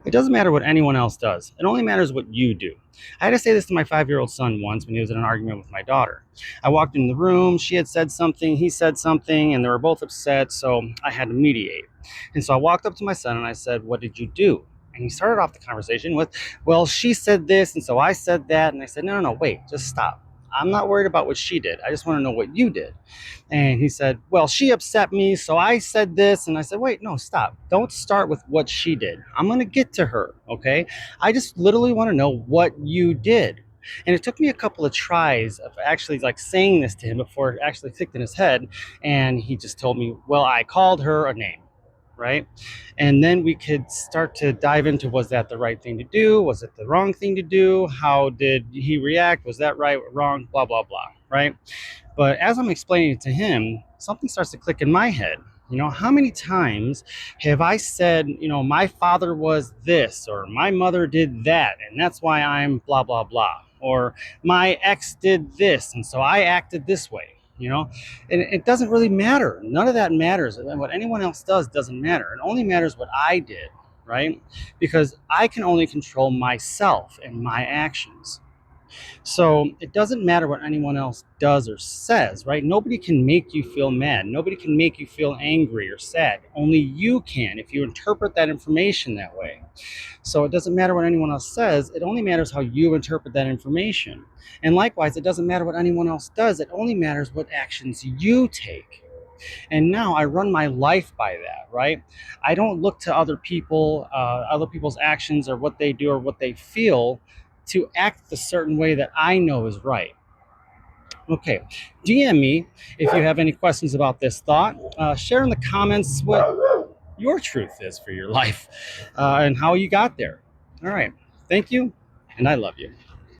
It doesn't matter what anyone else does. It only matters what you do. I had to say this to my 5-year-old son once when he was in an argument with my daughter. I walked in the room, she had said something, he said something, and they were both upset, so I had to mediate. And so I walked up to my son and I said, "What did you do?" And he started off the conversation with, "Well, she said this, and so I said that." And I said, "No, no, no, wait, just stop. I'm not worried about what she did. I just want to know what you did." And he said, "Well, she upset me, so I said this." And I said, "Wait, no, stop. Don't start with what she did. I'm going to get to her, okay? I just literally want to know what you did." And it took me a couple of tries of actually like saying this to him before it actually clicked in his head. And he just told me, "Well, I called her a name." Right. And then we could start to dive into, was that the right thing to do? Was it the wrong thing to do? How did he react? Was that right, wrong? Blah, blah, blah. Right. But as I'm explaining it to him, something starts to click in my head. How many times have I said, my father was this, or my mother did that, and that's why I'm blah, blah, blah, or my ex did this, and so I acted this way, and it doesn't really matter. None of that matters. And what anyone else does doesn't matter. It only matters what I did, right? Because I can only control myself and my actions. So it doesn't matter what anyone else does or says, right? Nobody can make you feel mad. Nobody can make you feel angry or sad. Only you can if you interpret that information that way. So it doesn't matter what anyone else says. It only matters how you interpret that information. And likewise, it doesn't matter what anyone else does. It only matters what actions you take. And now I run my life by that, right? I don't look to other people's actions or what they do or what they feel to act the certain way that I know is right. Okay, DM me if you have any questions about this thought. Share in the comments what your truth is for your life and how you got there. All right, thank you, and I love you.